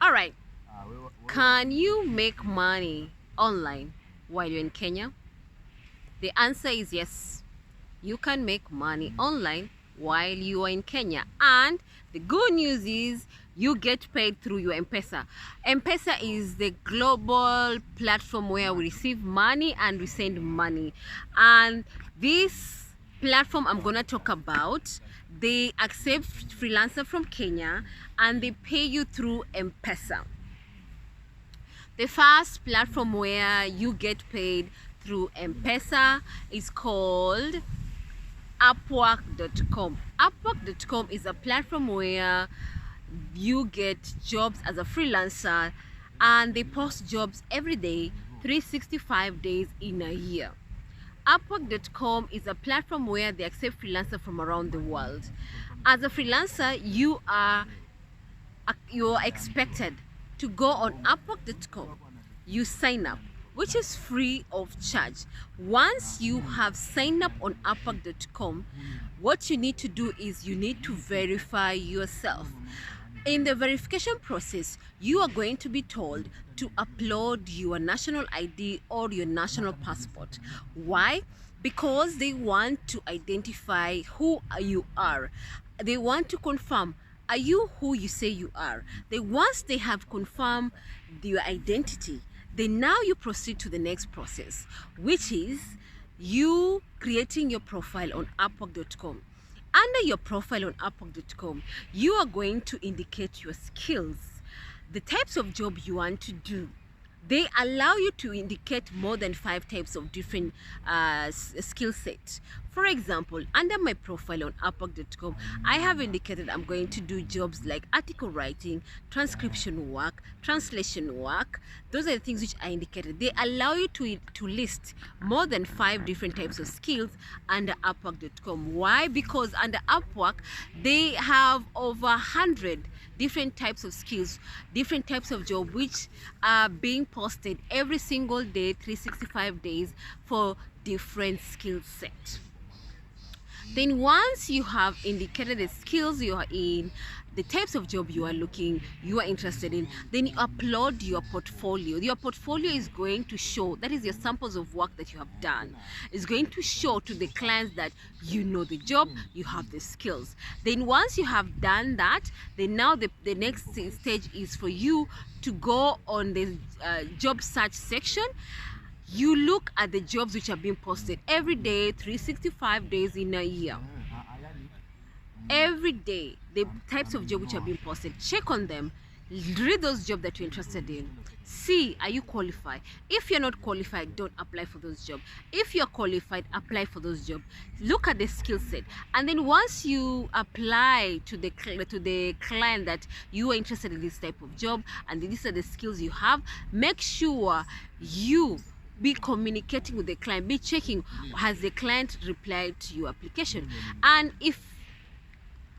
All right. Can you make money online while you're in Kenya? The answer is yes. You can make money online while you are in Kenya. And the good news is you get paid through your M-Pesa. M-Pesa is the global platform where we receive money and we send money. And this platform I'm gonna talk about, they accept freelancer from Kenya and they pay you through M-Pesa. The first platform where you get paid through M-Pesa is called Upwork.com. Upwork.com is a platform where you get jobs as a freelancer and they post jobs every day, 365 days in a year. Upwork.com is a platform where they accept freelancers from around the world. As a freelancer, you are expected to go on Upwork.com. You sign up, which is free of charge. Once you have signed up on Upwork.com, what you need to do is you need to verify yourself. In the verification process, you are going to be told to upload your national ID or your national passport. Why? Because they want to identify who you are. They want to confirm, are you who you say you are? Once they have confirmed your identity, then now you proceed to the next process, which is you creating your profile on Upwork.com. Under your profile on Upwork.com, you are going to indicate your skills, the types of job you want to do. They allow you to indicate more than 5 types of different skill sets. For example, under my profile on Upwork.com, I have indicated I'm going to do jobs like article writing, transcription work, translation work. Those are the things which I indicated. They allow you to list more than 5 different types of skills under Upwork.com. Why? Because under Upwork, they have over 100 different types of skills, different types of job which are being posted every single day, 365 days for different skill set. Then once you have indicated the skills you are in, the types of job you are interested in, then you upload your portfolio. Your portfolio is going to show, that is your samples of work that you have done. It's going to show to the clients that you know the job, you have the skills. Then once you have done that, then now the next stage is for you to go on the job search section. You look at the jobs which are being posted every day, 365 days in a year. Every day, the types of jobs which are being posted, check on them, read those jobs that you're interested in. See, are you qualified? If you're not qualified, don't apply for those jobs. If you're qualified, apply for those jobs. Look at the skill set, and then once you apply to the client that you are interested in this type of job and these are the skills you have, make sure you be communicating with the client, be checking, has the client replied to your application? And if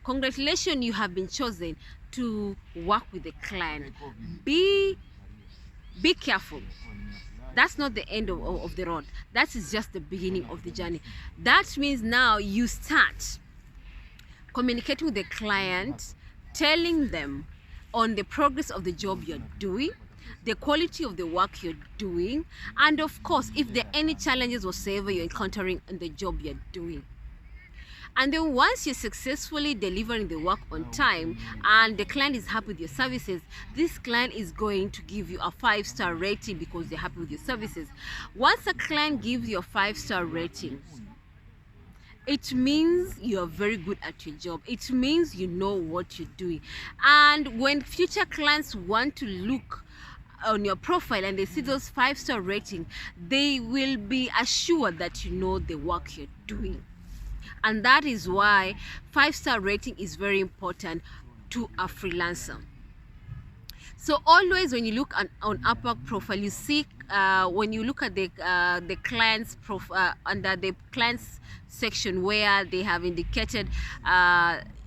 congratulations, you have been chosen to work with the client, be careful. That's not the end of the road. That is just the beginning of the journey. That means now you start communicating with the client, telling them on the progress of the job you're doing, the quality of the work you're doing, and of course, if there are any challenges whatsoever you're encountering in the job you're doing. And then once you're successfully delivering the work on time and the client is happy with your services, this client is going to give you a 5-star rating because they're happy with your services. Once a client gives you a 5-star rating, it means you're very good at your job. It means you know what you're doing. And when future clients want to look on your profile and they see those 5-star rating, they will be assured that you know the work you're doing. And that is why 5-star rating is very important to a freelancer. So always when you look on Upwork profile, you see when you look at the client's profile, under the clients section where they have indicated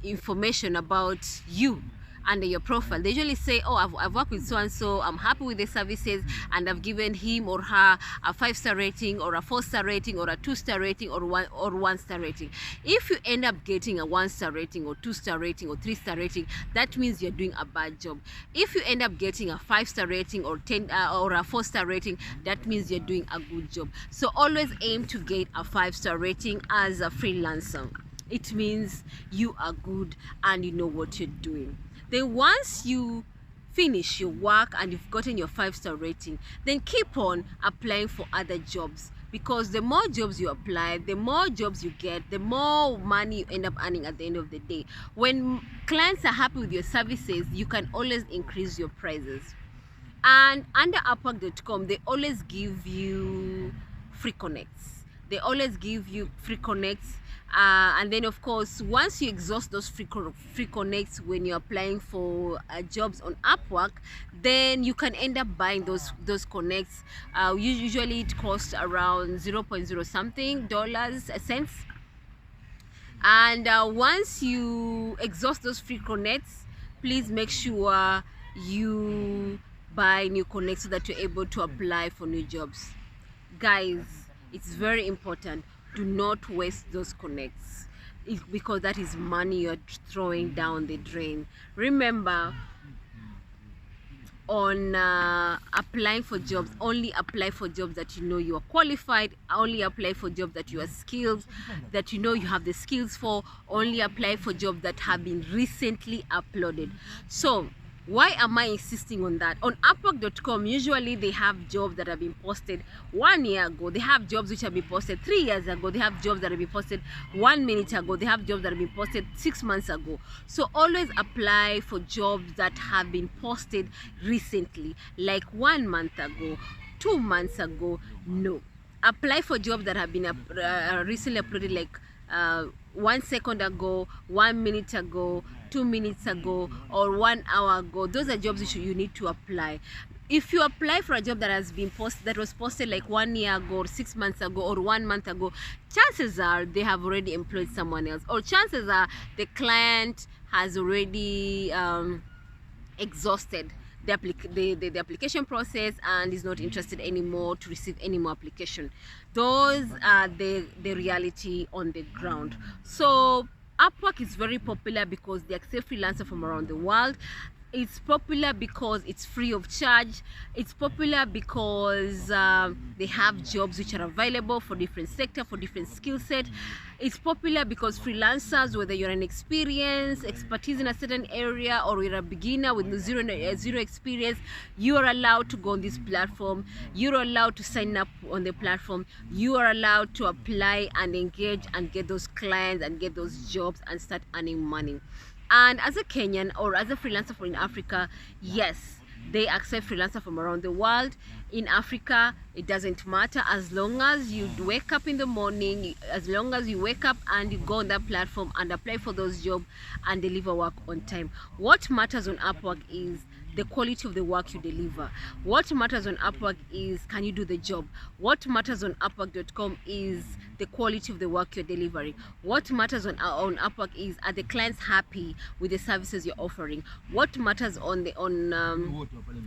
information about you under your profile. They usually say, oh, I've worked with so and so, I'm happy with the services, and I've given him or her a 5-star rating or a 4-star rating or a 2-star rating or 1-star rating. If you end up getting a 1-star rating or 2-star rating or 3-star rating, that means you're doing a bad job. If you end up getting a 5-star rating or or a 4-star rating, that means you're doing a good job. So always aim to get a 5-star rating as a freelancer. It means you are good and you know what you're doing. Then once you finish your work and you've gotten your 5-star rating, then keep on applying for other jobs, because the more jobs you apply, the more jobs you get, the more money you end up earning at the end of the day. When clients are happy with your services, you can always increase your prices. And under Upwork.com, they always give you free connects. They always give you free connects. And then of course, once you exhaust those free connects when you're applying for jobs on Upwork, then you can end up buying those connects. Usually it costs around 0.0 something cents. And once you exhaust those free connects, please make sure you buy new connects so that you're able to apply for new jobs. Guys, it's very important. Do not waste those connects, because that is money you're throwing down the drain. Remember, on applying for jobs, only apply for jobs that you know you are qualified. Only apply for jobs that you are skilled, that you know you have the skills for. Only apply for jobs that have been recently uploaded. So why am I insisting on that? On Upwork.com, usually they have jobs that have been posted 1 year ago. They have jobs which have been posted 3 years ago. They have jobs that have been posted 1 minute ago. They have jobs that have been posted 6 months ago. So always apply for jobs that have been posted recently, like 1 month ago, 2 months ago. No. Apply for jobs that have been recently uploaded, like 1 second ago, 1 minute ago, 2 minutes ago, or 1 hour ago. Those are jobs you need to apply. If you apply for a job that has been that was posted like 1 year ago, or 6 months ago, or 1 month ago, chances are they have already employed someone else, or chances are the client has already exhausted the application process and is not interested anymore to receive any more application. Those are the reality on the ground. So Upwork is very popular because they accept freelancers from around the world. It's popular because it's free of charge. It's popular because they have jobs which are available for different sector, for different skill set. It's popular because freelancers, whether you're an expertise in a certain area, or you're a beginner with zero experience, you are allowed to go on this platform. You're allowed to sign up on the platform. You are allowed to apply and engage and get those clients and get those jobs and start earning money. And as a Kenyan or as a freelancer in Africa, yes, they accept freelancers from around the world. In Africa, it doesn't matter, as long as you wake up in the morning, as long as you wake up and you go on that platform and apply for those jobs and deliver work on time. What matters on Upwork is the quality of the work you deliver. What matters on Upwork is, can you do the job? What matters on Upwork.com is the quality of the work you're delivering. What matters on Upwork is, are the clients happy with the services you're offering? What matters on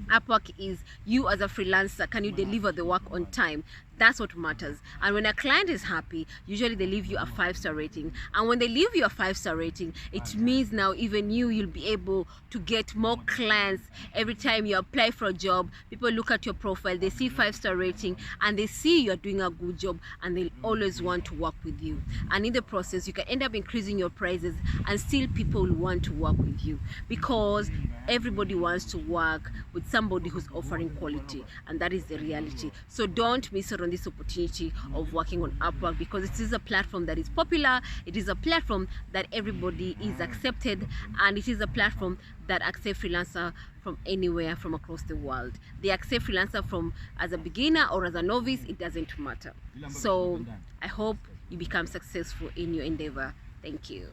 Upwork is, you as a freelancer, can you deliver the work on time? That's what matters. And when a client is happy, usually they leave you a 5-star rating. And when they leave you a 5-star rating, it means now even you'll be able to get more clients. Every time you apply for a job, people look at your profile, they see 5-star rating, and they see you're doing a good job, and they'll always want to work with you. And in the process, you can end up increasing your prices, and still people will want to work with you, because everybody wants to work with somebody who's offering quality, and that is the reality. So don't miss out on this opportunity of working on Upwork, because it is a platform that is popular. It is a platform that everybody is accepted, and it is a platform that accepts freelancer from anywhere from across the world. They accept freelancer from as a beginner or as a novice. It doesn't matter. So I hope you become successful in your endeavor. Thank you.